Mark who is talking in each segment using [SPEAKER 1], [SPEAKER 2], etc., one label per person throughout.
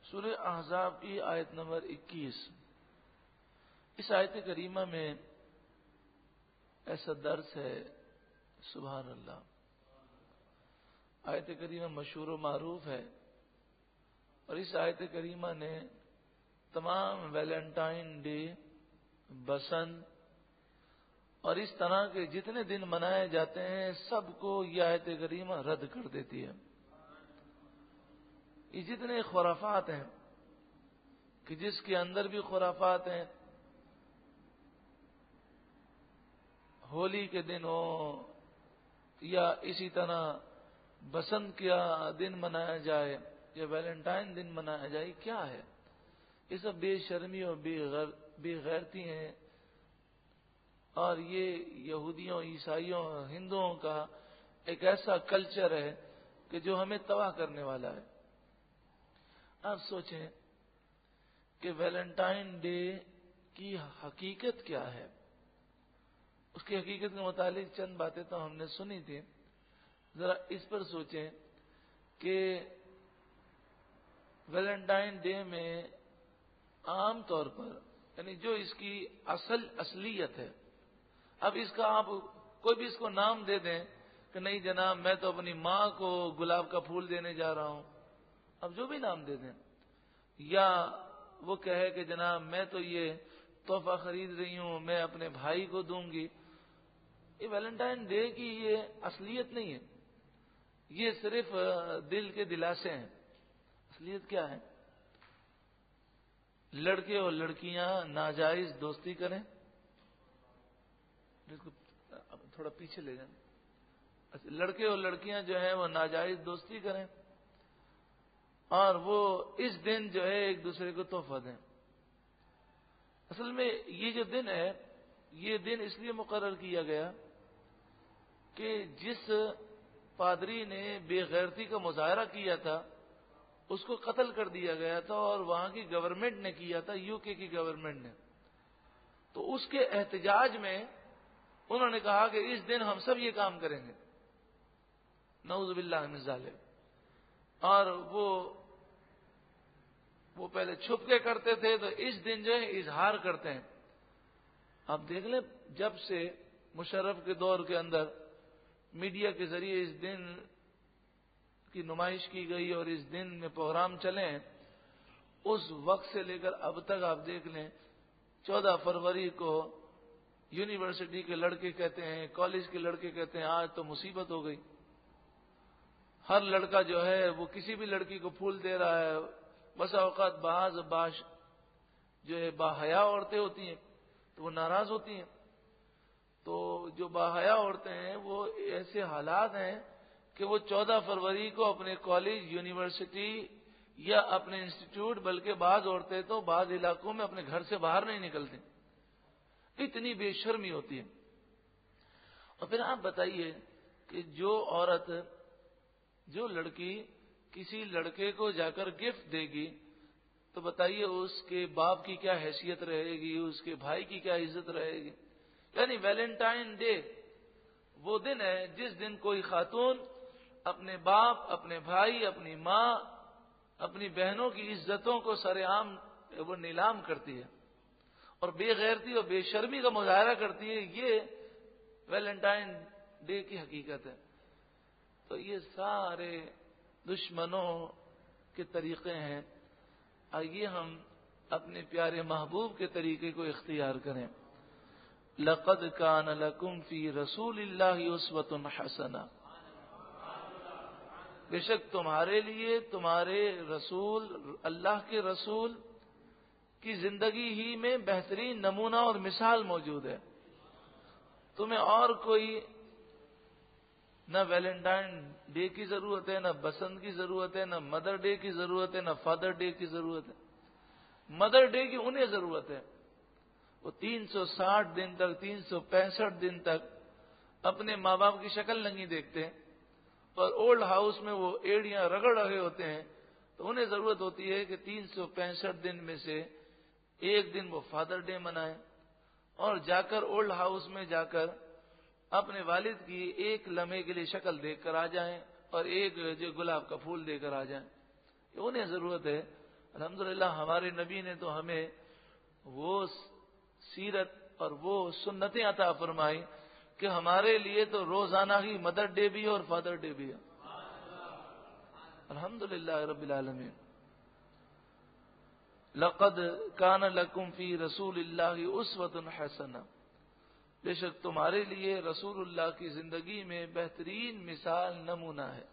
[SPEAKER 1] سورہ احزاب کی آیت نمبر 21۔ اس آیت کریمہ میں ایسا درس ہے، سبحان اللہ۔ آیت کریمہ مشہور و معروف ہے، اور اس آیت کریمہ نے تمام ویلنٹائن ڈے، بسنت اور اس طرح کے جتنے دن منائے جاتے ہیں سب کو یہ آیت کریمہ رد کر دیتی ہے۔ یہ جتنے خرافات ہیں کہ جس کے اندر بھی خرافات ہیں، ہولی کے دن ہو یا اسی طرح بسنت کا دن منایا جائے یا ویلنٹائن دن منایا جائے، کیا ہے یہ سب بے شرمی اور بے غیرتی ہیں، اور یہ یہودیوں، عیسائیوں، ہندوؤں کا ایک ایسا کلچر ہے کہ جو ہمیں تباہ کرنے والا ہے۔ آپ سوچیں کہ ویلنٹائن ڈے کی حقیقت کیا ہے۔ اس کی حقیقت کے متعلق چند باتیں تو ہم نے سنی تھی، ذرا اس پر سوچیں کہ ویلنٹائن ڈے میں عام طور پر یعنی جو اس کی اصلیت ہے، اب اس کا آپ کوئی بھی اس کو نام دے دیں کہ نہیں جناب میں تو اپنی ماں کو گلاب کا پھول دینے جا رہا ہوں، اب جو بھی نام دے دیں، یا وہ کہے کہ جناب میں تو یہ تحفہ خرید رہی ہوں، میں اپنے بھائی کو دوں گی، یہ ویلنٹائن ڈے کی یہ اصلیت نہیں ہے، یہ صرف دل کے دلاسے ہیں۔ اصلیت کیا ہے؟ لڑکے اور لڑکیاں ناجائز دوستی کریں، تھوڑا پیچھے لے جائیں، لڑکے اور لڑکیاں جو ہیں وہ ناجائز دوستی کریں، اور وہ اس دن جو ہے ایک دوسرے کو تحفہ دیں۔ اصل میں یہ جو دن ہے، یہ دن اس لیے مقرر کیا گیا کہ جس پادری نے بے غیرتی کا مظاہرہ کیا تھا اس کو قتل کر دیا گیا تھا، اور وہاں کی گورنمنٹ نے کیا تھا، یو کے کی گورنمنٹ نے، تو اس کے احتجاج میں انہوں نے کہا کہ اس دن ہم سب یہ کام کریں گے، نعوذ باللہ من ذالک، اور وہ پہلے چھپ کے کرتے تھے، تو اس دن جو ہے اظہار کرتے ہیں۔ آپ دیکھ لیں جب سے مشرف کے دور کے اندر میڈیا کے ذریعے اس دن کی نمائش کی گئی اور اس دن میں پروگرام چلے ہیں، اس وقت سے لے کر اب تک آپ دیکھ لیں 14 فروری کو یونیورسٹی کے لڑکے کہتے ہیں، کالج کے لڑکے کہتے ہیں آج تو مصیبت ہو گئی، ہر لڑکا جو ہے وہ کسی بھی لڑکی کو پھول دے رہا ہے، بسا اوقات باش جو ہے باحیا عورتیں ہوتی ہیں تو وہ ناراض ہوتی ہیں، تو جو باحیا عورتیں ہیں وہ ایسے حالات ہیں کہ وہ 14 فروری کو اپنے کالج، یونیورسٹی یا اپنے انسٹیٹیوٹ، بلکہ بعض عورتیں تو بعض علاقوں میں اپنے گھر سے باہر نہیں نکلتی، اتنی بے شرمی ہوتی ہے۔ اور پھر آپ بتائیے کہ جو عورت، جو لڑکی کسی لڑکے کو جا کر گفٹ دے گی تو بتائیے اس کے باپ کی کیا حیثیت رہے گی، اس کے بھائی کی کیا عزت رہے گی۔ یعنی ویلنٹائن ڈے وہ دن ہے جس دن کوئی خاتون اپنے باپ، اپنے بھائی، اپنی ماں، اپنی بہنوں کی عزتوں کو سر عام وہ نیلام کرتی ہے اور بے غیرتی اور بے شرمی کا مظاہرہ کرتی ہے، یہ ویلنٹائن ڈے کی حقیقت ہے۔ تو یہ سارے دشمنوں کے طریقے ہیں، آئیے ہم اپنے پیارے محبوب کے طریقے کو اختیار کریں۔ لقد کان لکم فی رسول اللہ اسوۃ حسنہ، بے شک تمہارے لیے تمہارے رسول، اللہ کے رسول کی زندگی ہی میں بہترین نمونہ اور مثال موجود ہے۔ تمہیں اور کوئی نہ ویلنٹائن ڈے کی ضرورت ہے، نہ بسنت کی ضرورت ہے، نہ مدر ڈے کی ضرورت ہے، نہ فادر ڈے کی ضرورت ہے۔ مدر ڈے کی انہیں ضرورت ہے، وہ 360 دن تک، 365 دن تک اپنے ماں باپ کی شکل نہیں دیکھتے، اور اولڈ ہاؤس میں وہ ایڑیاں رگڑ رہے ہوتے ہیں، تو انہیں ضرورت ہوتی ہے کہ 365 دن میں سے ایک دن وہ فادر ڈے منائیں، اور جا کر اولڈ ہاؤس میں جا کر اپنے والد کی ایک لمحے کے لیے شکل دیکھ کر آ جائیں اور ایک جو گلاب کا پھول دے کر آ جائیں، انہیں ضرورت ہے۔ الحمدللہ ہمارے نبی نے تو ہمیں وہ سیرت اور وہ سنتیں عطا فرمائی کہ ہمارے لیے تو روزانہ ہی مدر ڈے بھی ہے اور فادر ڈے بھی ہے. الحمدللہ رب العالمین. لقد کان لکم فی رسول اللہ اسوۃ حسنہ، بے شک تمہارے لیے رسول اللہ کی زندگی میں بہترین مثال نمونہ ہے.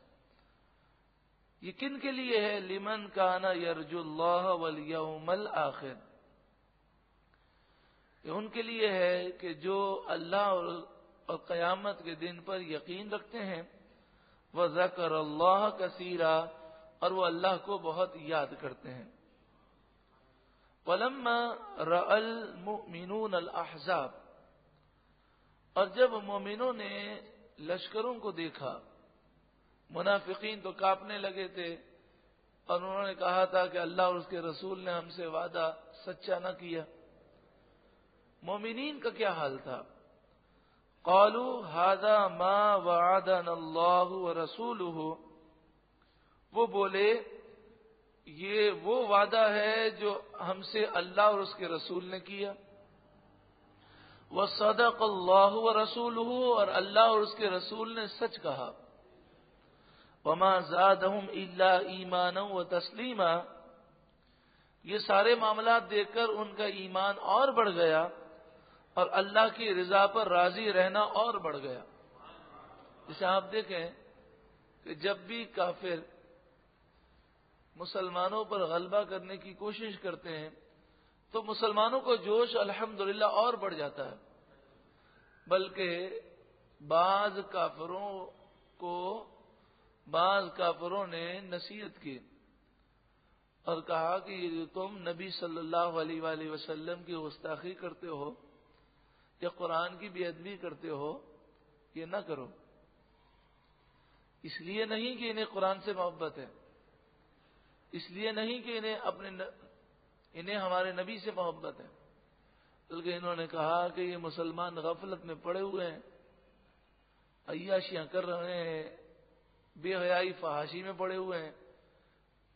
[SPEAKER 1] یہ کن کے لیے ہے؟ لمن کان یرجو اللہ والیوم الآخر، یہ ان کے لیے ہے کہ جو اللہ اور قیامت کے دن پر یقین رکھتے ہیں. وذکر اللہ کثیرا، اور وہ اللہ کو بہت یاد کرتے ہیں. ولما رأى المؤمنون الاحزاب، اور جب مومنوں نے لشکروں کو دیکھا، منافقین تو کانپنے لگے تھے اور انہوں نے کہا تھا کہ اللہ اور اس کے رسول نے ہم سے وعدہ سچا نہ کیا. مومنین کا کیا حال تھا؟ قالوا هذا ما وعدنا اللہ ورسولہ، وہ بولے یہ وہ وعدہ ہے جو ہم سے اللہ اور اس کے رسول نے کیا. وصدق اللہ ورسولہ، اور اللہ اور اس کے رسول نے سچ کہا. وما زادہم الا ایمانا وتسلیما، یہ سارے معاملات دیکھ کر ان کا ایمان اور بڑھ گیا اور اللہ کی رضا پر راضی رہنا اور بڑھ گیا. جسے آپ دیکھیں کہ جب بھی کافر مسلمانوں پر غلبہ کرنے کی کوشش کرتے ہیں تو مسلمانوں کو جوش الحمدللہ اور بڑھ جاتا ہے. بلکہ بعض کافروں نے نصیحت کی اور کہا کہ یہ تم نبی صلی اللہ علیہ وآلہ وسلم کی گستاخی کرتے ہو یا قرآن کی بے ادبی کرتے ہو، یہ نہ کرو. اس لیے نہیں کہ انہیں قرآن سے محبت ہے، اس لیے نہیں کہ انہیں ہمارے نبی سے محبت ہے، بلکہ انہوں نے کہا کہ یہ مسلمان غفلت میں پڑے ہوئے ہیں، عیاشیاں کر رہے ہیں، بے حیائی فحاشی میں پڑے ہوئے ہیں.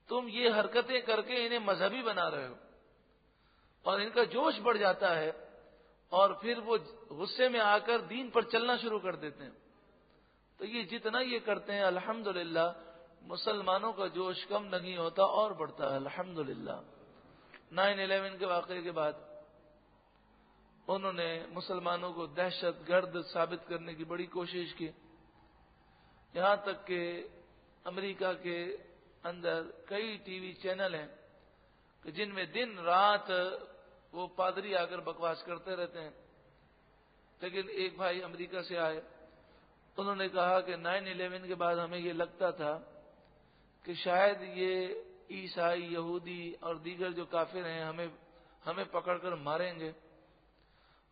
[SPEAKER 1] تم یہ حرکتیں کر کے انہیں مذہبی بنا رہے ہو اور ان کا جوش بڑھ جاتا ہے اور پھر وہ غصے میں آ کر دین پر چلنا شروع کر دیتے ہیں. تو یہ جتنا یہ کرتے ہیں الحمدللہ مسلمانوں کا جوش کم نہیں ہوتا اور بڑھتا ہے الحمدللہ. 9/11 کے واقعے کے بعد انہوں نے مسلمانوں کو دہشت گرد ثابت کرنے کی بڑی کوشش کی، یہاں تک کہ امریکہ کے اندر کئی ٹی وی چینل ہیں کہ جن میں دن رات وہ پادری آ کر بکواس کرتے رہتے ہیں. لیکن ایک بھائی امریکہ سے آئے، انہوں نے کہا کہ 9/11 کے بعد ہمیں یہ لگتا تھا کہ شاید یہ عیسائی، یہودی اور دیگر جو کافر ہیں ہمیں پکڑ کر ماریں گے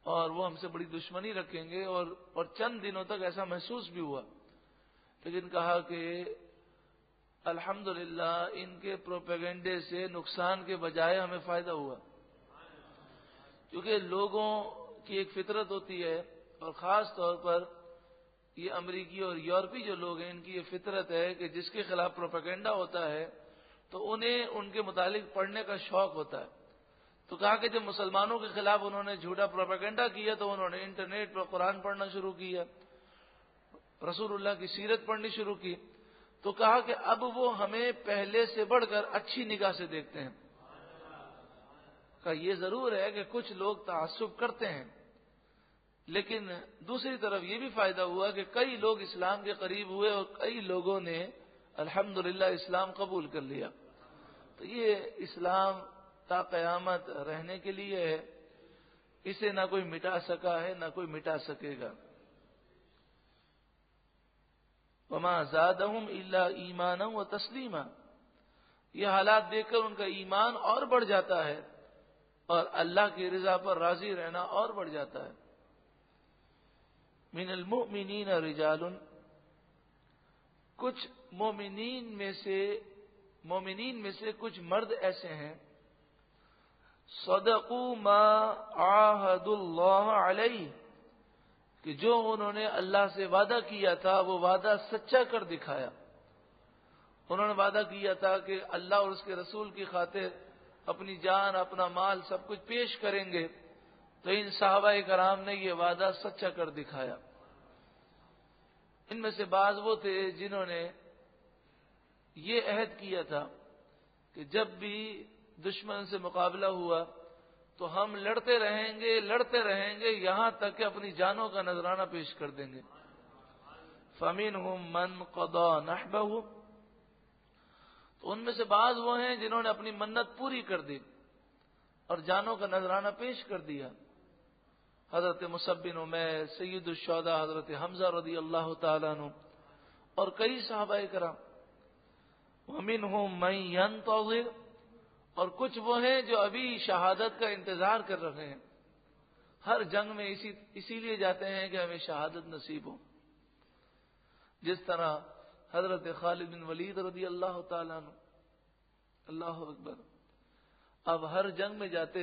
[SPEAKER 1] اور وہ ہم سے بڑی دشمنی رکھیں گے، اور چند دنوں تک ایسا محسوس بھی ہوا. لیکن کہا کہ الحمدللہ ان کے پروپیگنڈے سے نقصان کے بجائے ہمیں فائدہ ہوا، کیونکہ لوگوں کی ایک فطرت ہوتی ہے اور خاص طور پر یہ امریکی اور یورپی جو لوگ ہیں ان کی یہ فطرت ہے کہ جس کے خلاف پروپیگنڈا ہوتا ہے تو انہیں ان کے متعلق پڑھنے کا شوق ہوتا ہے. تو کہا کہ جب مسلمانوں کے خلاف انہوں نے جھوٹا پروپیگنڈا کیا تو انہوں نے انٹرنیٹ پر قرآن پڑھنا شروع کیا، رسول اللہ کی سیرت پڑھنی شروع کی. تو کہا کہ اب وہ ہمیں پہلے سے بڑھ کر اچھی نگاہ سے دیکھتے ہیں. کہا یہ ضرور ہے کہ کچھ لوگ تعصب کرتے ہیں، لیکن دوسری طرف یہ بھی فائدہ ہوا کہ کئی لوگ اسلام کے قریب ہوئے اور کئی لوگوں نے الحمدللہ اسلام قبول کر لیا. تو یہ اسلام تا قیامت رہنے کے لیے ہے، اسے نہ کوئی مٹا سکا ہے نہ کوئی مٹا سکے گا. وما زادہم الا ایمانا وتسلیما، یہ حالات دیکھ کر ان کا ایمان اور بڑھ جاتا ہے اور اللہ کی رضا پر راضی رہنا اور بڑھ جاتا ہے. من المؤمنین رجال، کچھ مومنین میں سے کچھ مرد ایسے ہیں، صدقوا ما عاہدوا اللہ علیہ، کہ جو انہوں نے اللہ سے وعدہ کیا تھا وہ وعدہ سچا کر دکھایا. انہوں نے وعدہ کیا تھا کہ اللہ اور اس کے رسول کی خاطر اپنی جان اپنا مال سب کچھ پیش کریں گے، تو ان صحابہ کرام نے یہ وعدہ سچا کر دکھایا۔ ان میں سے بعض وہ تھے جنہوں نے یہ عہد کیا تھا کہ جب بھی دشمن سے مقابلہ ہوا تو ہم لڑتے رہیں گے یہاں تک کہ اپنی جانوں کا نذرانہ پیش کر دیں گے۔ فَمِنْهُمْ مَنْ قَضَى نَحْبَهُ، تو ان میں سے بعض وہ ہیں جنہوں نے اپنی منت پوری کر دی اور جانوں کا نذرانہ پیش کر دیا۔ حضرت مصعب بن عمیر، سید الشہداء حضرت حمزہ رضی اللہ تعالیٰ عنہ اور کئی صحابہ کرام۔ وَمِنْهُمْ مَنْ يَنْتَظِرُ، اور کچھ وہ ہیں جو ابھی شہادت کا انتظار کر رہے ہیں۔ ہر جنگ میں اسی لیے جاتے ہیں کہ ہمیں شہادت نصیب ہو، جس طرح حضرت خالد بن ولید رضی اللہ تعالیٰ عنہ، اللہ اکبر، اب ہر جنگ میں جاتے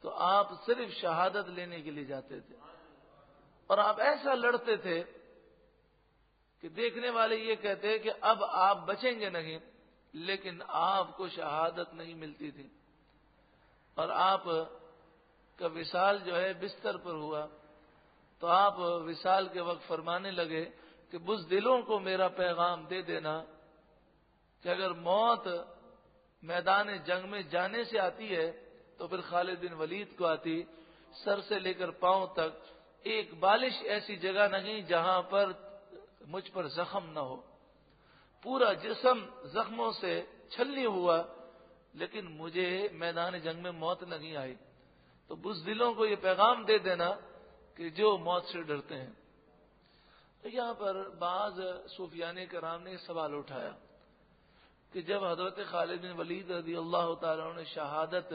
[SPEAKER 1] تو آپ صرف شہادت لینے کے لیے جاتے تھے، اور آپ ایسا لڑتے تھے کہ دیکھنے والے یہ کہتے کہ اب آپ بچیں گے نہیں، لیکن آپ کو شہادت نہیں ملتی تھی۔ اور آپ کا وصال جو ہے بستر پر ہوا تو آپ وصال کے وقت فرمانے لگے کہ بزدلوں کو میرا پیغام دے دینا کہ اگر موت میدان جنگ میں جانے سے آتی ہے تو پھر خالد بن ولید کو آتی، سر سے لے کر پاؤں تک ایک بالش ایسی جگہ نہیں جہاں پر مجھ پر زخم نہ ہو، پورا جسم زخموں سے چھلنی ہوا، لیکن مجھے میدان جنگ میں موت نہیں آئی۔ تو بزدلوں کو یہ پیغام دے دینا کہ جو موت سے ڈرتے ہیں۔ تو یہاں پر بعض صوفیان کرام نے سوال اٹھایا کہ جب حضرت خالد بن ولید رضی اللہ تعالیٰ نے شہادت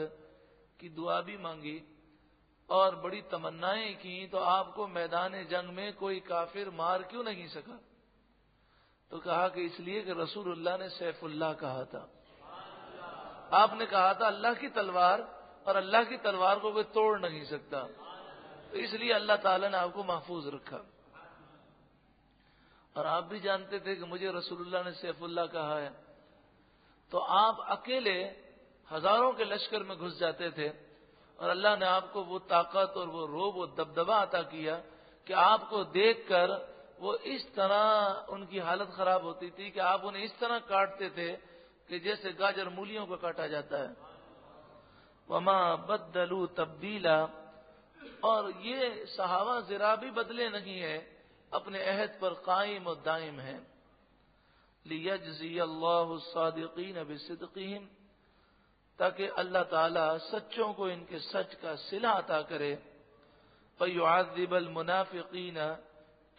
[SPEAKER 1] کی دعا بھی مانگی اور بڑی تمنائیں کی، تو آپ کو میدان جنگ میں کوئی کافر مار کیوں نہیں سکا؟ تو کہا کہ اس لیے کہ رسول اللہ نے سیف اللہ کہا تھا، آپ نے کہا تھا اللہ کی تلوار، اور اللہ کی تلوار کو کوئی توڑ نہیں سکتا، تو اس لیے اللہ تعالیٰ نے آپ کو محفوظ رکھا۔ اور آپ بھی جانتے تھے کہ مجھے رسول اللہ نے سیف اللہ کہا ہے، تو آپ اکیلے ہزاروں کے لشکر میں گھس جاتے تھے، اور اللہ نے آپ کو وہ طاقت اور وہ روب و دبدبا عطا کیا کہ آپ کو دیکھ کر وہ اس طرح ان کی حالت خراب ہوتی تھی کہ آپ انہیں اس طرح کاٹتے تھے کہ جیسے گاجر مولیوں کو کاٹا جاتا ہے۔ وما بدلوا تبدیلا، اور یہ صحابہ ذرا بھی بدلے نہیں ہیں، اپنے عہد پر قائم و دائم ہیں۔ لیجزی اللہ الصادقین بصدقہم، تاکہ اللہ تعالی سچوں کو ان کے سچ کا صلہ عطا کرے، ویعذب المنافقین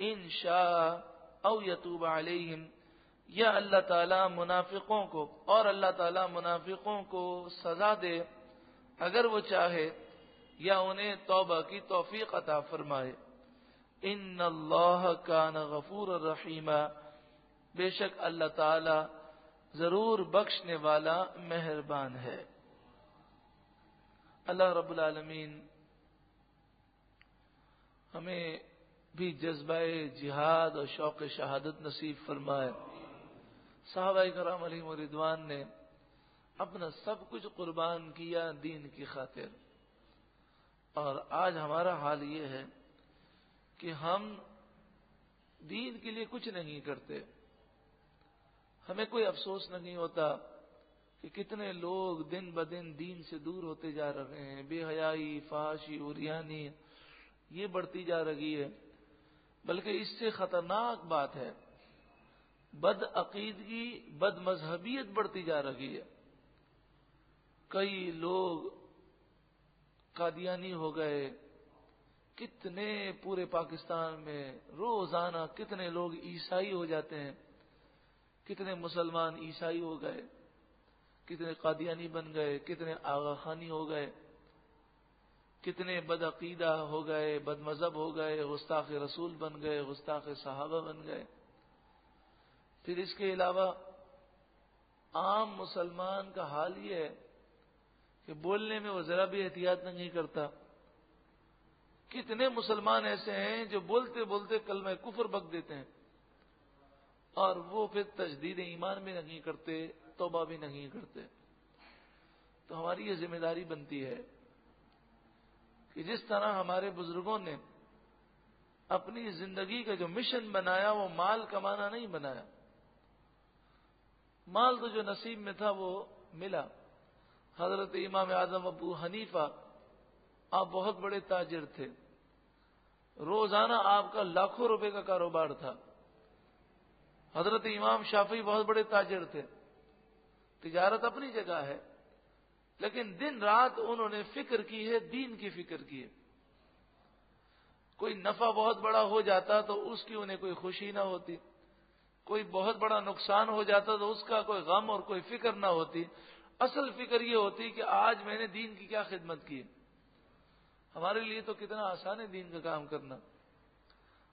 [SPEAKER 1] ان شاء او یتوب علیہم، یا اللہ تعالیٰ منافقوں کو، اور اللہ تعالیٰ منافقوں کو سزا دے اگر وہ چاہے، یا انہیں توبہ کی توفیق عطا فرمائے۔ ان اللہ کان غفور الرحیم، بے شک اللہ تعالی ضرور بخشنے والا مہربان ہے۔ اللہ رب العالمین ہمیں بھی جذبہ جہاد اور شوق شہادت نصیب فرمائے۔ صحابہ کرام علیہم رضوان نے اپنا سب کچھ قربان کیا دین کی خاطر، اور آج ہمارا حال یہ ہے کہ ہم دین کے لیے کچھ نہیں کرتے۔ ہمیں کوئی افسوس نہیں ہوتا کہ کتنے لوگ دن بدن دین سے دور ہوتے جا رہے ہیں، بے حیائی، فحاشی، عریانی یہ بڑھتی جا رہی ہے، بلکہ اس سے خطرناک بات ہے بد عقیدگی، بد مذہبیت بڑھتی جا رہی ہے۔ کئی لوگ قادیانی ہو گئے، کتنے پورے پاکستان میں روزانہ کتنے لوگ عیسائی ہو جاتے ہیں، کتنے مسلمان عیسائی ہو گئے، کتنے قادیانی بن گئے، کتنے آغا خانی ہو گئے، کتنے بد عقیدہ ہو گئے، بد مذہب ہو گئے، گستاخ رسول بن گئے، گستاخ صحابہ بن گئے۔ پھر اس کے علاوہ عام مسلمان کا حال یہ ہے کہ بولنے میں وہ ذرا بھی احتیاط نہیں کرتا۔ کتنے مسلمان ایسے ہیں جو بولتے بولتے کلمہ کفر بک دیتے ہیں، اور وہ پھر تجدید ایمان بھی نہیں کرتے، توبہ بھی نہیں کرتے۔ تو ہماری یہ ذمہ داری بنتی ہے کہ جس طرح ہمارے بزرگوں نے اپنی زندگی کا جو مشن بنایا وہ مال کمانا نہیں بنایا۔ مال تو جو نصیب میں تھا وہ ملا۔ حضرت امام اعظم ابو حنیفہ آپ بہت بڑے تاجر تھے، روزانہ آپ کا لاکھوں روپے کا کاروبار تھا۔ حضرت امام شافعی بہت بڑے تاجر تھے، تجارت اپنی جگہ ہے، لیکن دن رات انہوں نے فکر کی ہے، دین کی فکر کی ہے۔ کوئی نفع بہت بڑا ہو جاتا تو اس کی انہیں کوئی خوشی نہ ہوتی، کوئی بہت بڑا نقصان ہو جاتا تو اس کا کوئی غم اور کوئی فکر نہ ہوتی۔ اصل فکر یہ ہوتی کہ آج میں نے دین کی کیا خدمت کی۔ ہمارے لیے تو کتنا آسان ہے دین کا کام کرنا۔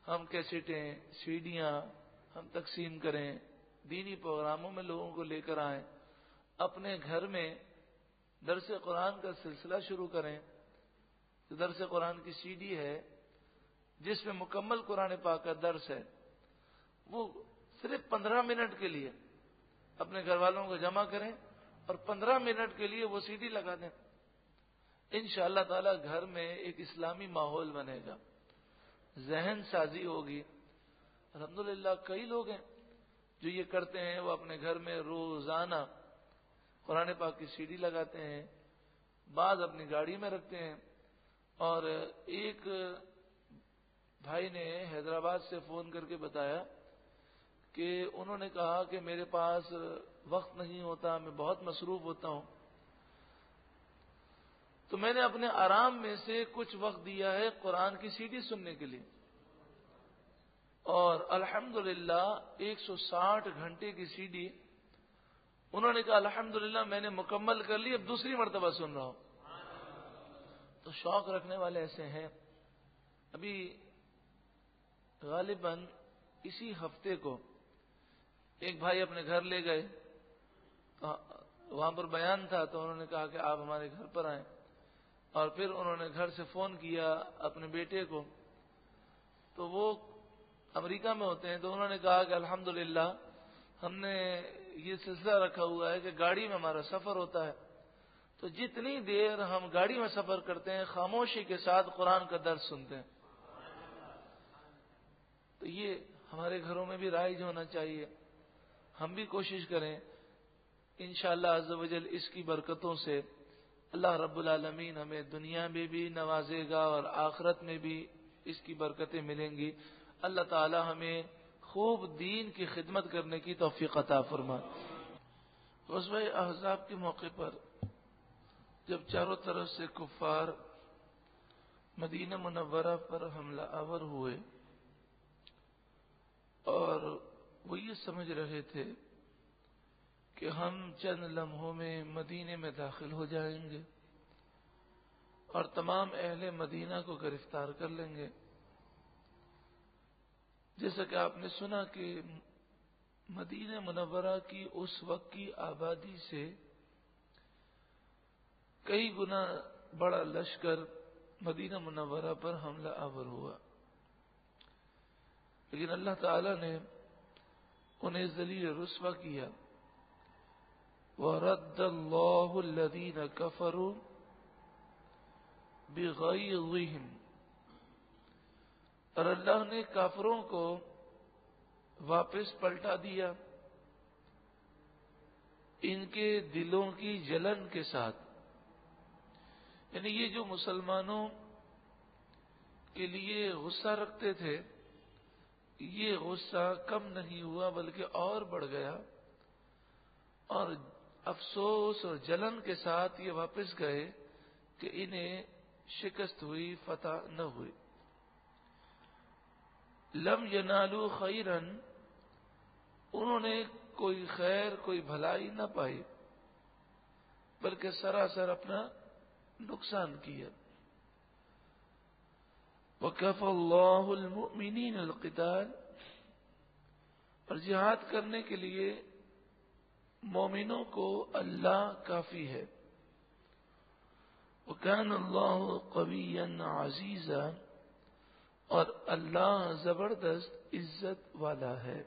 [SPEAKER 1] ہم کیسٹیں، سیڈیاں ہم تقسیم کریں، دینی پروگراموں میں لوگوں کو لے کر آئیں، اپنے گھر میں درس قرآن کا سلسلہ شروع کریں۔ درس قرآن کی سی ڈی ہے جس میں مکمل قرآن پاک کا درس ہے، وہ صرف 15 منٹ کے لیے اپنے گھر والوں کو جمع کریں اور 15 منٹ کے لیے وہ سی ڈی لگا دیں۔ انشاءاللہ تعالی گھر میں ایک اسلامی ماحول بنے گا، ذہن سازی ہوگی۔ الحمدللہ کئی لوگ ہیں جو یہ کرتے ہیں، وہ اپنے گھر میں روزانہ قرآن پاک کی سی ڈی لگاتے ہیں، بعض اپنی گاڑی میں رکھتے ہیں۔ اور ایک بھائی نے حیدرآباد سے فون کر کے بتایا کہ انہوں نے کہا کہ میرے پاس وقت نہیں ہوتا، میں بہت مصروف ہوتا ہوں، تو میں نے اپنے آرام میں سے کچھ وقت دیا ہے قرآن کی سی ڈی سننے کے لیے، اور الحمدللہ 160 گھنٹے کی سی ڈی انہوں نے کہا الحمدللہ میں نے مکمل کر لی، اب دوسری مرتبہ سن رہا ہوں۔ تو شوق رکھنے والے ایسے ہیں۔ ابھی غالباً اسی ہفتے کو ایک بھائی اپنے گھر لے گئے، وہاں پر بیان تھا تو انہوں نے کہا کہ آپ ہمارے گھر پر آئیں، اور پھر انہوں نے گھر سے فون کیا اپنے بیٹے کو، تو وہ امریکہ میں ہوتے ہیں، تو انہوں نے کہا کہ الحمدللہ ہم نے یہ سلسلہ رکھا ہوا ہے کہ گاڑی میں ہمارا سفر ہوتا ہے، تو جتنی دیر ہم گاڑی میں سفر کرتے ہیں خاموشی کے ساتھ قرآن کا درس سنتے ہیں۔ تو یہ ہمارے گھروں میں بھی رائج ہونا چاہیے، ہم بھی کوشش کریں۔ انشاءاللہ عز و جل اس کی برکتوں سے اللہ رب العالمین ہمیں دنیا میں بھی نوازے گا اور آخرت میں بھی اس کی برکتیں ملیں گی۔ اللہ تعالی ہمیں خوب دین کی خدمت کرنے کی توفیق عطا فرما۔ غزوہ احزاب کے موقع پر جب چاروں طرف سے کفار مدینہ منورہ پر حملہ آور ہوئے اور وہ یہ سمجھ رہے تھے کہ ہم چند لمحوں میں مدینے میں داخل ہو جائیں گے اور تمام اہل مدینہ کو گرفتار کر لیں گے، جیسا کہ آپ نے سنا کہ مدینہ منورہ کی اس وقت کی آبادی سے کئی گنا بڑا لشکر مدینہ منورہ پر حملہ آور ہوا، لیکن اللہ تعالی نے انہیں ذلیل رسوا کیا۔ وَرَدَّ اللَّهُ الَّذِينَ كَفَرُوا بِغَيْظِهِمْ، اور اللہ نے کافروں کو واپس پلٹا دیا ان کے دلوں کی جلن کے ساتھ۔ یعنی یہ جو مسلمانوں کے لیے غصہ رکھتے تھے، یہ غصہ کم نہیں ہوا بلکہ اور بڑھ گیا، اور افسوس اور جلن کے ساتھ یہ واپس گئے کہ انہیں شکست ہوئی، فتح نہ ہوئی۔ لم ینالوا خیرا، انہوں نے کوئی خیر کوئی بھلائی نہ پائی بلکہ سراسر اپنا نقصان کیا۔ وَكَفَى اللَّهُ الْمُؤْمِنِينَ الْقِتَالَ، اور جہاد کرنے کے لیے مومنوں کو اللہ کافی ہے۔ وَكَانَ اللَّهُ قَوِيًّا عَزِيزًا، اور اللہ زبردست عزت والا ہے۔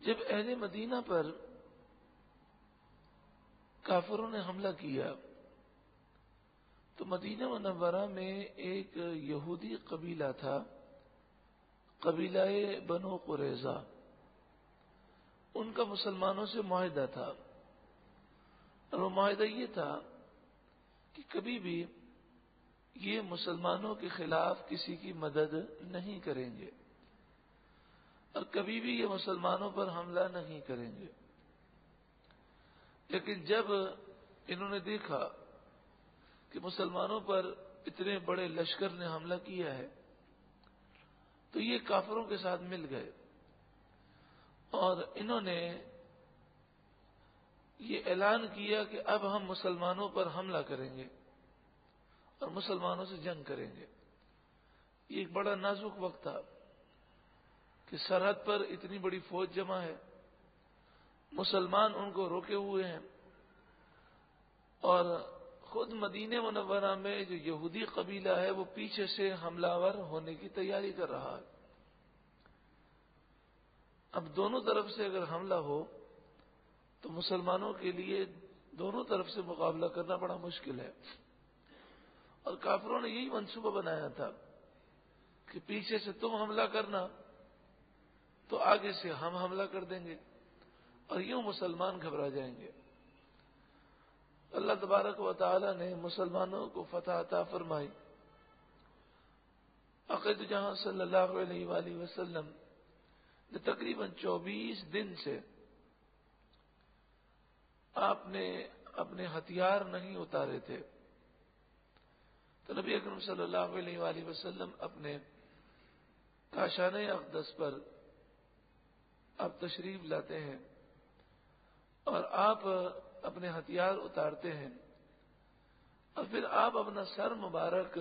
[SPEAKER 1] جب اہل مدینہ پر کافروں نے حملہ کیا تو مدینہ منورہ میں ایک یہودی قبیلہ تھا، قبیلہ بنو قریظہ. ان کا مسلمانوں سے معاہدہ تھا، اور وہ معاہدہ یہ تھا کہ کبھی بھی یہ مسلمانوں کے خلاف کسی کی مدد نہیں کریں گے اور کبھی بھی یہ مسلمانوں پر حملہ نہیں کریں گے. لیکن جب انہوں نے دیکھا کہ مسلمانوں پر اتنے بڑے لشکر نے حملہ کیا ہے تو یہ کافروں کے ساتھ مل گئے اور انہوں نے یہ اعلان کیا کہ اب ہم مسلمانوں پر حملہ کریں گے اور مسلمانوں سے جنگ کریں گے. یہ ایک بڑا نازک وقت تھا کہ سرحد پر اتنی بڑی فوج جمع ہے، مسلمان ان کو روکے ہوئے ہیں، اور خود مدینہ منورہ میں جو یہودی قبیلہ ہے وہ پیچھے سے حملہ آور ہونے کی تیاری کر رہا ہے. اب دونوں طرف سے اگر حملہ ہو تو مسلمانوں کے لیے دونوں طرف سے مقابلہ کرنا بڑا مشکل ہے، اور کافروں نے یہی منصوبہ بنایا تھا کہ پیچھے سے تم حملہ کرنا تو آگے سے ہم حملہ کر دیں گے اور یوں مسلمان گھبرا جائیں گے. اللہ تبارک و تعالی نے مسلمانوں کو فتح عطا فرمائی. عقید جہاں صلی اللہ علیہ وآلہ وسلم نے تقریباً 24 دن سے آپ نے اپنے ہتھیار نہیں اتارے تھے، تو نبی اکرم صلی اللہ علیہ وآلہ وسلم اپنے کاشان اقدس پر آپ تشریف لاتے ہیں اور آپ اپنے ہتھیار اتارتے ہیں اور پھر آپ اپنا سر مبارک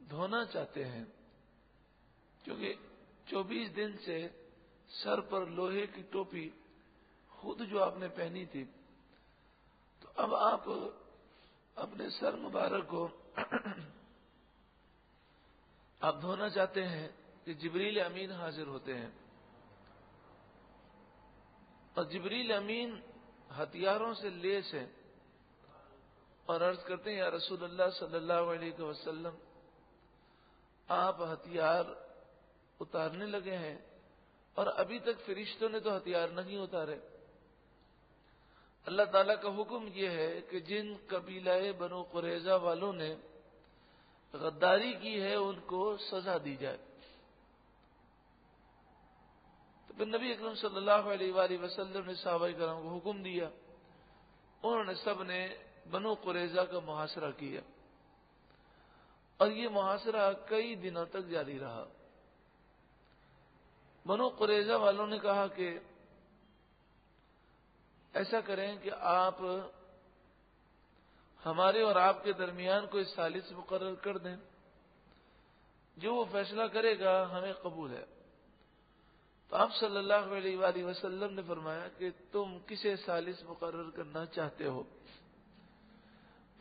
[SPEAKER 1] دھونا چاہتے ہیں، کیونکہ 24 دن سے سر پر لوہے کی ٹوپی خود جو آپ نے پہنی تھی، تو اب آپ اپنے سر مبارک کو آپ دھونا چاہتے ہیں کہ جبریل امین حاضر ہوتے ہیں، اور جبریل امین ہتھیاروں سے لیس ہیں اور عرض کرتے ہیں یا رسول اللہ صلی اللہ علیہ وسلم آپ ہتھیار اتارنے لگے ہیں اور ابھی تک فرشتوں نے تو ہتھیار نہیں اتارے. اللہ تعالیٰ کا حکم یہ ہے کہ جن قبیلہ بنو قریظہ والوں نے غداری کی ہے ان کو سزا دی جائے. تو پھر نبی اکرم صلی اللہ علیہ وآلہ وسلم نے صحابہ کرام کو حکم دیا، انہوں نے سب نے بنو قریظہ کا محاصرہ کیا اور یہ محاصرہ کئی دنوں تک جاری رہا. بنو قریظہ والوں نے کہا کہ ایسا کریں کہ آپ ہمارے اور آپ کے درمیان کوئی ثالث مقرر کر دیں، جو وہ فیصلہ کرے گا ہمیں قبول ہے. تو آپ صلی اللہ علیہ وآلہ وسلم نے فرمایا کہ تم کسے ثالث مقرر کرنا چاہتے ہو؟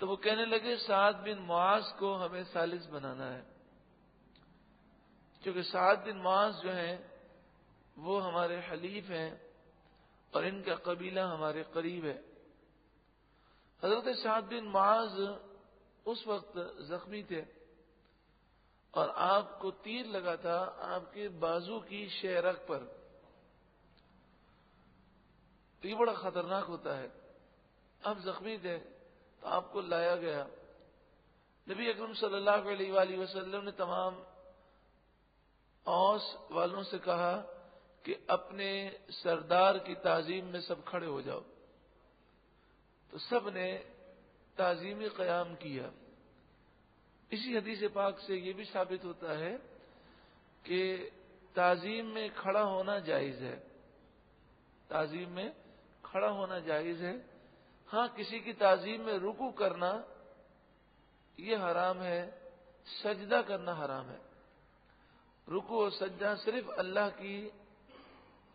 [SPEAKER 1] تو وہ کہنے لگے سعد بن معاذ کو ہمیں ثالث بنانا ہے، کیونکہ سعد بن معاذ جو ہیں وہ ہمارے حلیف ہیں اور ان کا قبیلہ ہمارے قریب ہے. حضرت سعد بن معاذ اس وقت زخمی تھے اور آپ کو تیر لگا تھا آپ کے بازو کی شہرک پر. تو یہ بڑا خطرناک ہوتا ہے. آپ زخمی تھے تو آپ کو لایا گیا. نبی اکرم صلی اللہ علیہ وآلہ وسلم نے تمام اوس والوں سے کہا کہ اپنے سردار کی تعظیم میں سب کھڑے ہو جاؤ. تو سب نے تعظیمی قیام کیا. اسی حدیث پاک سے یہ بھی ثابت ہوتا ہے کہ تعظیم میں کھڑا ہونا جائز ہے. تعظیم میں کھڑا ہونا جائز ہے. ہاں کسی کی تعظیم میں رکوع کرنا یہ حرام ہے، سجدہ کرنا حرام ہے. رکوع اور سجدہ صرف اللہ کی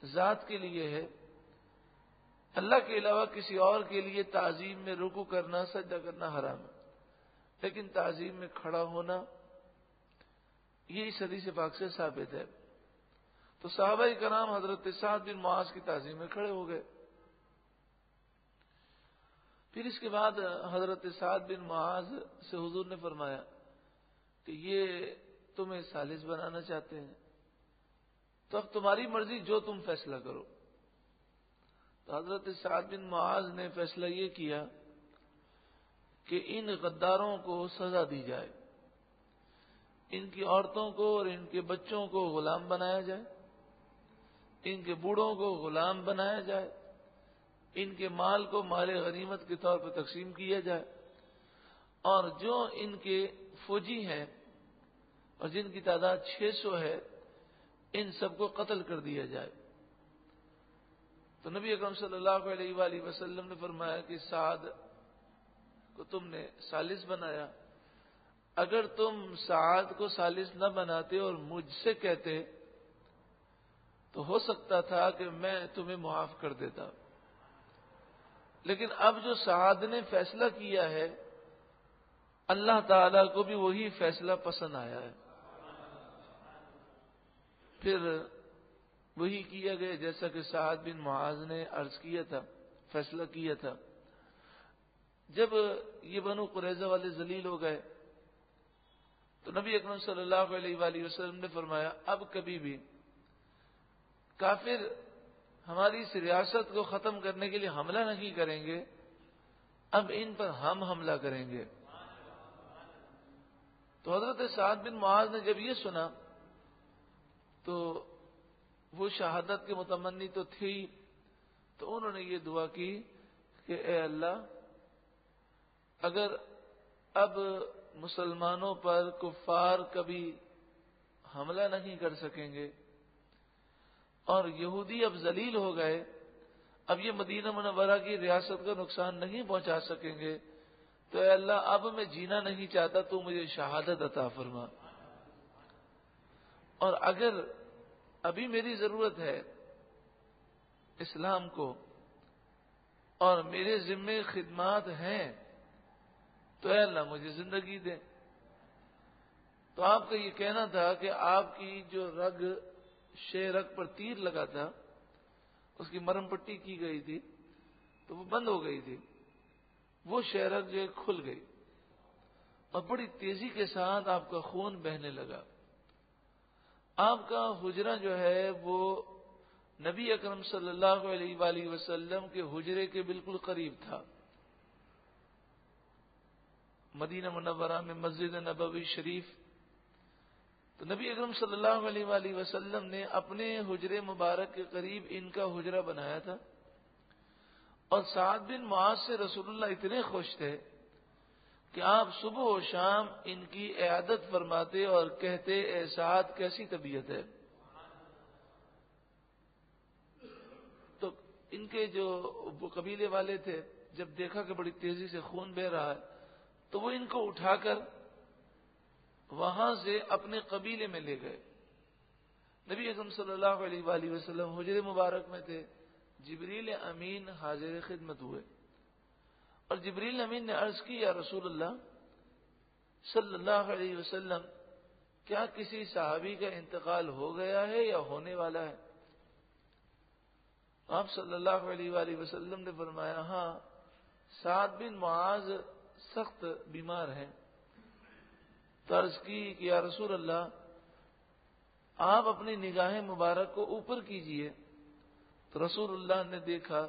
[SPEAKER 1] ذات کے لیے ہے. اللہ کے علاوہ کسی اور کے لیے تعظیم میں رکوع کرنا سجدہ کرنا حرام ہے. لیکن تعظیم میں کھڑا ہونا یہ اس حدیث پاک سے ثابت ہے. تو صحابہ کرام حضرت سعد بن معاذ کی تعظیم میں کھڑے ہو گئے. پھر اس کے بعد حضرت سعد بن معاذ سے حضور نے فرمایا کہ یہ تمہیں ثالث بنانا چاہتے ہیں تو اب تمہاری مرضی، جو تم فیصلہ کرو. تو حضرت سعد بن معاذ نے فیصلہ یہ کیا کہ ان غداروں کو سزا دی جائے، ان کی عورتوں کو اور ان کے بچوں کو غلام بنایا جائے، ان کے بوڑھوں کو غلام بنایا جائے، ان کے مال کو مال غنیمت کے طور پر تقسیم کیا جائے، اور جو ان کے فوجی ہیں اور جن کی تعداد 600 ہے ان سب کو قتل کر دیا جائے. تو نبی اکرم صلی اللہ علیہ وآلہ وسلم نے فرمایا کہ سعد کو تم نے ثالث بنایا، اگر تم سعد کو ثالث نہ بناتے اور مجھ سے کہتے تو ہو سکتا تھا کہ میں تمہیں معاف کر دیتا، لیکن اب جو سعد نے فیصلہ کیا ہے اللہ تعالی کو بھی وہی فیصلہ پسند آیا ہے. پھر وہی کیا گیا جیسا کہ سعد بن معاذ نے عرض کیا تھا، فیصلہ کیا تھا. جب یہ بنو قریظہ والے ذلیل ہو گئے تو نبی اکرم صلی اللہ علیہ وآلہ وسلم نے فرمایا اب کبھی بھی کافر ہماری اس ریاست کو ختم کرنے کے لیے حملہ نہیں کریں گے، اب ان پر ہم حملہ کریں گے. تو حضرت سعد بن معاذ نے جب یہ سنا تو وہ شہادت کے متمنی تو تھی، تو انہوں نے یہ دعا کی کہ اے اللہ، اگر اب مسلمانوں پر کفار کبھی حملہ نہیں کر سکیں گے اور یہودی اب ذلیل ہو گئے، اب یہ مدینہ منورہ کی ریاست کا نقصان نہیں پہنچا سکیں گے، تو اے اللہ اب میں جینا نہیں چاہتا، تو مجھے شہادت عطا فرما. اور اگر ابھی میری ضرورت ہے اسلام کو اور میرے ذمے خدمات ہیں تو اے اللہ مجھے زندگی دے. تو آپ کا یہ کہنا تھا کہ آپ کی جو رگ پر تیر لگا تھا اس کی مرہم پٹی کی گئی تھی تو وہ بند ہو گئی تھی، وہ شہرک جو کھل گئی اور بڑی تیزی کے ساتھ آپ کا خون بہنے لگا. آپ کا حجرہ جو ہے وہ نبی اکرم صلی اللہ علیہ وآلہ وسلم کے حجرے کے بالکل قریب تھا. مدینہ منورہ میں مسجد نبوی شریف، تو نبی اکرم صلی اللہ علیہ وآلہ وسلم نے اپنے حجرے مبارک کے قریب ان کا حجرہ بنایا تھا. اور سعد بن معاذ سے رسول اللہ اتنے خوش تھے کہ آپ صبح و شام ان کی عیادت فرماتے اور کہتے اے سعد کیسی طبیعت ہے. تو ان کے جو وہ قبیلے والے تھے جب دیکھا کہ بڑی تیزی سے خون بہ رہا ہے تو وہ ان کو اٹھا کر وہاں سے اپنے قبیلے میں لے گئے. نبی اکرم صلی اللہ علیہ وآلہ وسلم حجرے مبارک میں تھے، جبریل امین حاضر خدمت ہوئے اور جبریل امین نے عرض کی یا رسول اللہ صلی اللہ علیہ وسلم، کیا کسی صحابی کا انتقال ہو گیا ہے یا ہونے والا ہے؟ آپ صلی اللہ علیہ وآلہ وسلم نے فرمایا ہاں، سعد بن معاذ سخت بیمار ہیں. تو عرض کی کہ یا رسول اللہ آپ اپنی نگاہ مبارک کو اوپر کیجئے. تو رسول اللہ نے دیکھا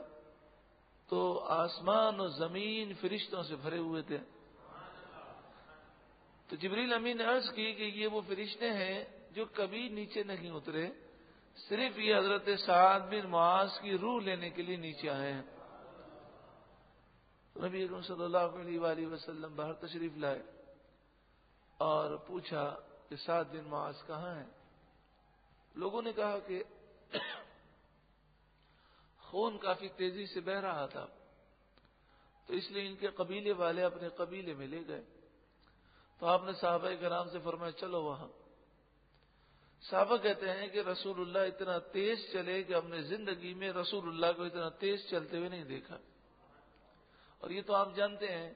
[SPEAKER 1] تو آسمان و زمین فرشتوں سے بھرے ہوئے تھے. تو جبریل امین نے عرض کی کہ یہ وہ فرشتے ہیں جو کبھی نیچے نہیں اترے، صرف یہ حضرت سعد بن معاذ کی روح لینے کے لیے نیچے آئے ہیں. نبی اکرم صلی اللہ علیہ وآلہ وسلم باہر تشریف لائے اور پوچھا کہ سعد بن معاذ کہاں ہیں؟ لوگوں نے کہا کہ خون کافی تیزی سے بہ رہا تھا تو اس لیے ان کے قبیلے والے اپنے قبیلے میں لے گئے. تو آپ نے صحابہ کرام سے فرمایا چلو وہاں. صحابہ کہتے ہیں کہ رسول اللہ اتنا تیز چلے کہ ہم نے زندگی میں رسول اللہ کو اتنا تیز چلتے ہوئے نہیں دیکھا. اور یہ تو آپ جانتے ہیں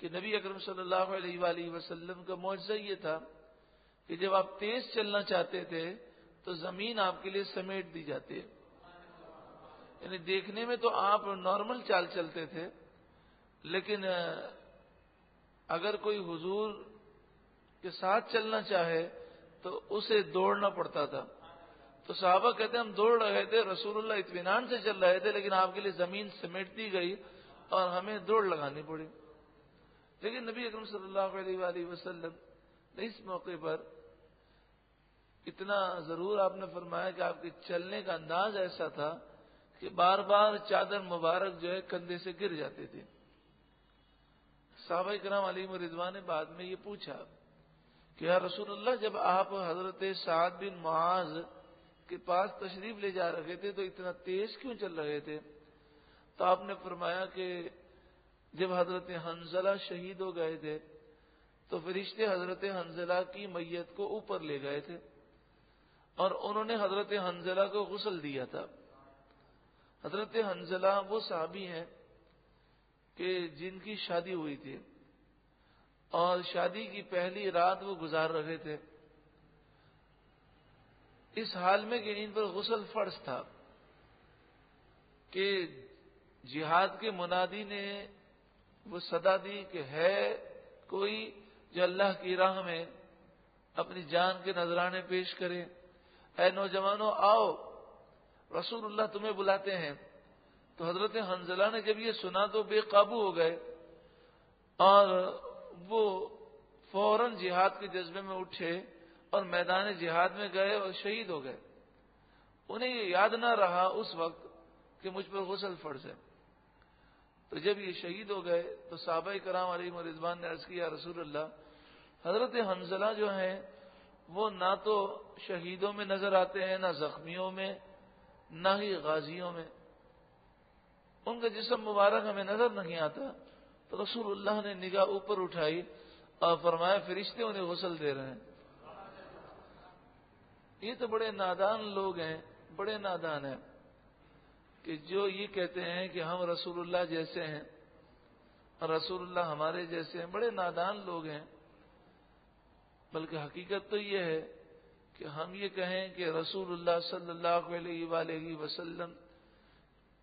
[SPEAKER 1] کہ نبی اکرم صلی اللہ علیہ وآلہ وسلم کا معجزہ یہ تھا کہ جب آپ تیز چلنا چاہتے تھے تو زمین آپ کے لیے سمیٹ دی جاتی ہے. یعنی دیکھنے میں تو آپ نارمل چال چلتے تھے، لیکن اگر کوئی حضور کے ساتھ چلنا چاہے تو اسے دوڑنا پڑتا تھا. تو صحابہ کہتے ہیں ہم دوڑ رہے تھے، رسول اللہ اطمینان سے چل رہے تھے، لیکن آپ کے لیے زمین سمیٹ دی گئی اور ہمیں دوڑ لگانی پڑی. لیکن نبی اکرم صلی اللہ علیہ وآلہ وسلم نے اس موقع پر اتنا ضرور آپ نے فرمایا کہ آپ کے چلنے کا انداز ایسا تھا کہ بار بار چادر مبارک جو ہے کندھے سے گر جاتی تھی. صحابہ کرام علیہم رضوان نے بعد میں یہ پوچھا کہ یا رسول اللہ، جب آپ حضرت سعد بن معاذ کے پاس تشریف لے جا رہے تھے تو اتنا تیز کیوں چل رہے تھے؟ تو آپ نے فرمایا کہ جب حضرت حنظلہ شہید ہو گئے تھے تو فرشتے حضرت حنظلہ کی میت کو اوپر لے گئے تھے اور انہوں نے حضرت حنظلہ کو غسل دیا تھا. حضرت حنظلہ وہ صحابی ہیں کہ جن کی شادی ہوئی تھی اور شادی کی پہلی رات وہ گزار رہے تھے اس حال میں کہ ان پر غسل فرض تھا کہ جہاد کے منادی نے وہ صدا دی کہ ہے کوئی جو اللہ کی راہ میں اپنی جان کے نذرانے پیش کرے. اے نوجوانوں آؤ، رسول اللہ تمہیں بلاتے ہیں. تو حضرت حنظلہ نے جب یہ سنا تو بے قابو ہو گئے اور وہ فوراً جہاد کے جذبے میں اٹھے اور میدان جہاد میں گئے اور شہید ہو گئے. انہیں یہ یاد نہ رہا اس وقت کہ مجھ پر غسل فرض ہے. تو جب یہ شہید ہو گئے تو صحابہ کرام علیہم رضوان نے عرض کیا رسول اللہ، حضرت حنظلہ جو ہیں وہ نہ تو شہیدوں میں نظر آتے ہیں، نہ زخمیوں میں، نہ ہی غازیوں میں. ان کا جسم مبارک ہمیں نظر نہیں آتا. تو رسول اللہ نے نگاہ اوپر اٹھائی اور فرمایا فرشتے انہیں غسل دے رہے ہیں. یہ تو بڑے نادان لوگ ہیں، بڑے نادان ہیں کہ جو یہ کہتے ہیں کہ ہم رسول اللہ جیسے ہیں اور رسول اللہ ہمارے جیسے ہیں. بڑے نادان لوگ ہیں. بلکہ حقیقت تو یہ ہے کہ ہم یہ کہیں کہ رسول اللہ صلی اللہ علیہ وآلہ وسلم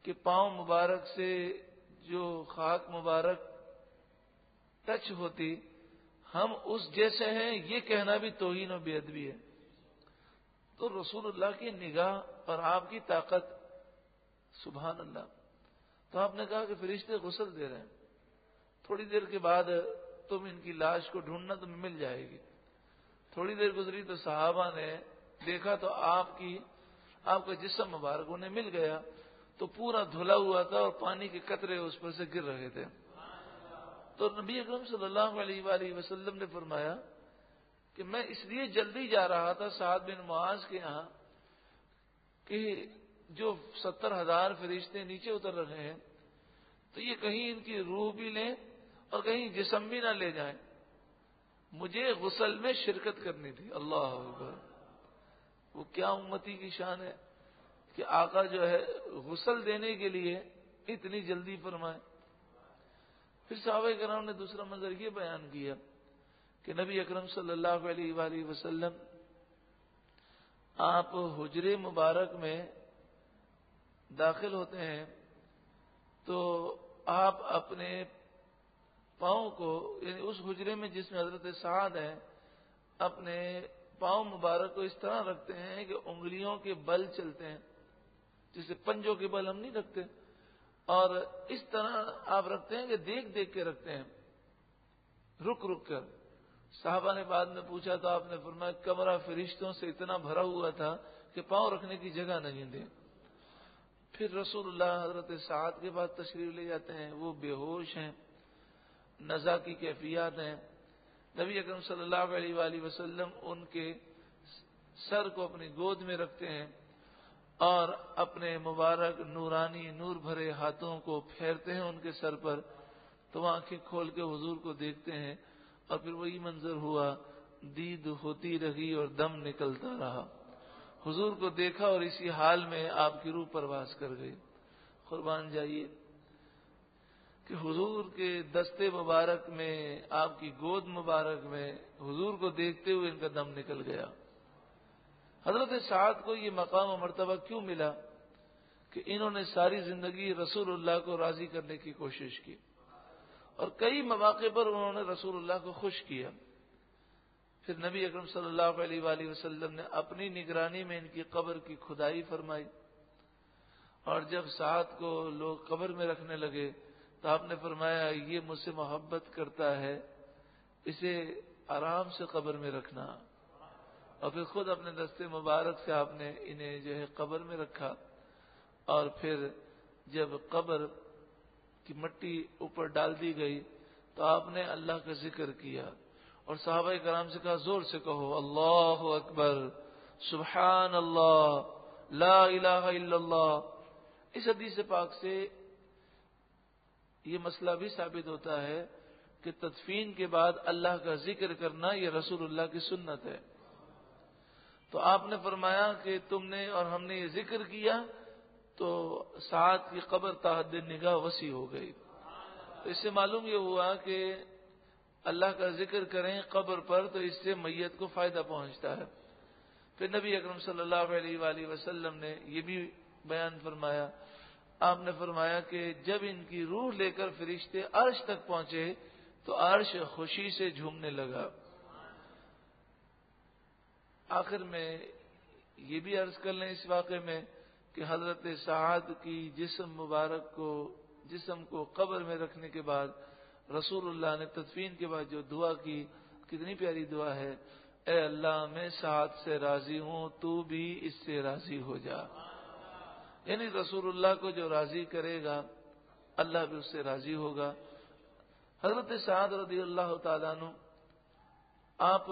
[SPEAKER 1] کہ پاؤں مبارک سے جو خاک مبارک ٹچ ہوتی ہم اس جیسے ہیں، یہ کہنا بھی توہین و بے ادبی ہے. تو رسول اللہ کی نگاہ اور آپ کی طاقت، سبحان اللہ. تو آپ نے کہا کہ فرشتے غسل دے رہے ہیں. تھوڑی دیر کے بعد تم ان کی لاش کو ڈھونڈنا تمہیں مل جائے گی. تھوڑی دیر گزری تو صحابہ نے دیکھا تو آپ کا جسم مبارک انہیں مل گیا. تو پورا دھلا ہوا تھا اور پانی کے قطرے اس پر سے گر رہے تھے. تو نبی اکرم صلی اللہ علیہ وآلہ وسلم نے فرمایا کہ میں اس لیے جلدی جا رہا تھا سعد بن معاذ کے یہاں کہ جو 70,000 فرشتے نیچے اتر رہے ہیں تو یہ کہیں ان کی روح بھی لیں اور کہیں جسم بھی نہ لے جائیں. مجھے غسل میں شرکت کرنی تھی. اللہ اکبر. وہ کیا امتی کی شان ہے کہ آقا جو ہے غسل دینے کے لیے اتنی جلدی فرمائے. پھر صحابہ کرام نے دوسرا منظر یہ بیان کیا کہ نبی اکرم صلی اللہ علیہ وآلہ وسلم آپ حجرے مبارک میں داخل ہوتے ہیں تو آپ اپنے پاؤں کو، یعنی اس حجرے میں جس میں حضرت سعد ہیں، اپنے پاؤں مبارک کو اس طرح رکھتے ہیں کہ انگلیوں کے بل چلتے ہیں، جسے پنجوں کے بل ہم نہیں رکھتے، اور اس طرح آپ رکھتے ہیں کہ دیکھ دیکھ کے رکھتے ہیں، رک رک کر. صحابہ نے بعد میں پوچھا تو آپ نے فرمایا کمرہ فرشتوں سے اتنا بھرا ہوا تھا کہ پاؤں رکھنے کی جگہ نہیں دی. پھر رسول اللہ حضرت سعد کے بعد تشریف لے جاتے ہیں. وہ بے ہوش ہیں، نزا کی کیفیات ہیں. نبی اکرم صلی اللہ علیہ وآلہ وسلم ان کے سر کو اپنی گود میں رکھتے ہیں اور اپنے مبارک نورانی نور بھرے ہاتھوں کو پھیرتے ہیں ان کے سر پر. تو وہ آنکھیں کھول کے حضور کو دیکھتے ہیں اور پھر وہی منظر ہوا، دید ہوتی رہی اور دم نکلتا رہا. حضور کو دیکھا اور اسی حال میں آپ کی روح پرواز کر گئی. قربان جائیے کہ حضور کے دستے مبارک میں، آپ کی گود مبارک میں حضور کو دیکھتے ہوئے ان کا دم نکل گیا. حضرت سعد کو یہ مقام و مرتبہ کیوں ملا کہ انہوں نے ساری زندگی رسول اللہ کو راضی کرنے کی کوشش کی اور کئی مواقع پر انہوں نے رسول اللہ کو خوش کیا. پھر نبی اکرم صلی اللہ علیہ وآلہ وسلم نے اپنی نگرانی میں ان کی قبر کی کھدائی فرمائی، اور جب سعد کو لوگ قبر میں رکھنے لگے تو آپ نے فرمایا یہ مجھ سے محبت کرتا ہے، اسے آرام سے قبر میں رکھنا. اور پھر خود اپنے دستے مبارک سے آپ نے انہیں جو ہے قبر میں رکھا، اور پھر جب قبر کی مٹی اوپر ڈال دی گئی تو آپ نے اللہ کا ذکر کیا اور صحابہ کرام سے کہا زور سے کہو اللہ اکبر سبحان اللہ لا الہ الا اللہ. اس حدیث پاک سے یہ مسئلہ بھی ثابت ہوتا ہے کہ تدفین کے بعد اللہ کا ذکر کرنا یہ رسول اللہ کی سنت ہے. تو آپ نے فرمایا کہ تم نے اور ہم نے یہ ذکر کیا تو سعد کی قبر تحت نگاہ وسیع ہو گئی. تو اس سے معلوم یہ ہوا کہ اللہ کا ذکر کریں قبر پر تو اس سے میت کو فائدہ پہنچتا ہے. پھر نبی اکرم صلی اللہ علیہ وآلہ وسلم نے یہ بھی بیان فرمایا، آپ نے فرمایا کہ جب ان کی روح لے کر فرشتے عرش تک پہنچے تو عرش خوشی سے جھومنے لگا. آخر میں یہ بھی عرض کر لیں اس واقعے میں کہ حضرت سعد کی جسم کو قبر میں رکھنے کے بعد رسول اللہ نے تدفین کے بعد جو دعا کی، کتنی پیاری دعا ہے، اے اللہ میں سعد سے راضی ہوں تو بھی اس سے راضی ہو جا. یعنی رسول اللہ کو جو راضی کرے گا اللہ بھی اس سے راضی ہوگا. حضرت سعد رضی اللہ تعالیٰ عنہ آپ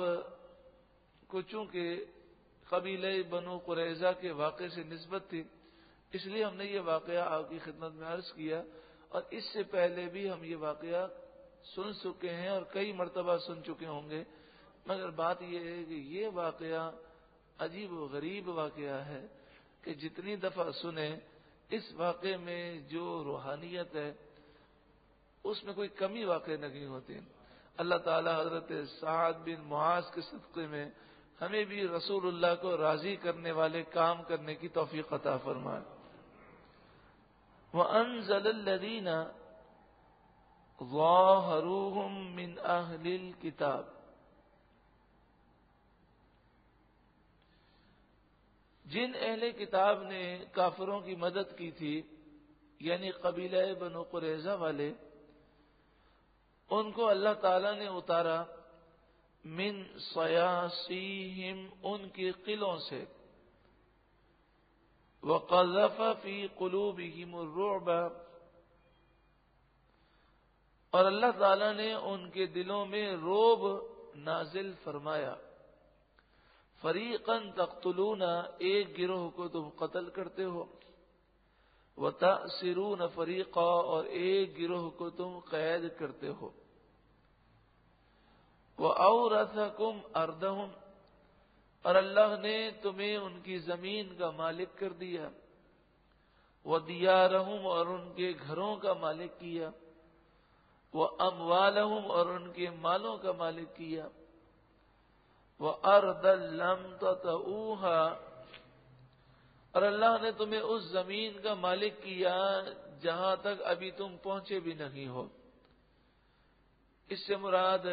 [SPEAKER 1] کو چونکہ قبیلہ بنو قریظہ کے واقعے سے نسبت تھی اس لیے ہم نے یہ واقعہ آپ کی خدمت میں عرض کیا، اور اس سے پہلے بھی ہم یہ واقعہ سن چکے ہیں اور کئی مرتبہ سن چکے ہوں گے، مگر بات یہ ہے کہ یہ واقعہ عجیب و غریب واقعہ ہے کہ جتنی دفعہ سنیں اس واقعے میں جو روحانیت ہے اس میں کوئی کمی واقع نہیں ہوتی. اللہ تعالی حضرت سعد بن معاذ کے صدقے میں ہمیں بھی رسول اللہ کو راضی کرنے والے کام کرنے کی توفیق عطا فرمائے. وَأَنزَلَ الَّذِينَ ظَاهَرُوهُم مِّنْ أَهْلِ الْكِتَابِ، جن اہل کتاب نے کافروں کی مدد کی تھی یعنی قبیلہ بنو قریظہ والے، ان کو اللہ تعالی نے اتارا من صیاصیہم ان کی قلعوں سے، وقذف فی قلوبہم الرعب اور اللہ تعالی نے ان کے دلوں میں رعب نازل فرمایا. فریقاً تقتلون ایک گروہ کو تم قتل کرتے ہو، وتأسرون فریقا اور ایک گروہ کو تم قید کرتے ہو. وَأَوْرَثَكُمْ أَرْضَهُمْ اور اللہ نے تمہیں ان کی زمین کا مالک کر دیا. وَدِيَارَهُمْ اور ان کے گھروں کا مالک کیا. وَأَمْوَالَهُمْ اور ان کے مالوں کا مالک کیا. وَأَرْضًا لَّمْ تَطَئُوهَا اور اللہ نے تمہیں اس زمین کا مالک کیا جہاں تک ابھی تم پہنچے بھی نہیں ہو. اس سے مراد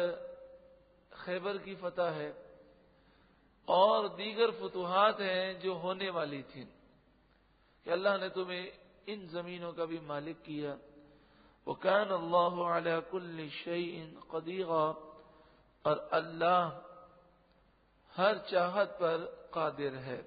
[SPEAKER 1] خیبر کی فتح ہے اور دیگر فتوحات ہیں جو ہونے والی تھیں کہ اللہ نے تمہیں ان زمینوں کا بھی مالک کیا. وَكَانَ اللَّهُ عَلَى كُلِّ شَيْءٍ قَدِيرًا اور اللہ ہر چاہت پر قادر ہے.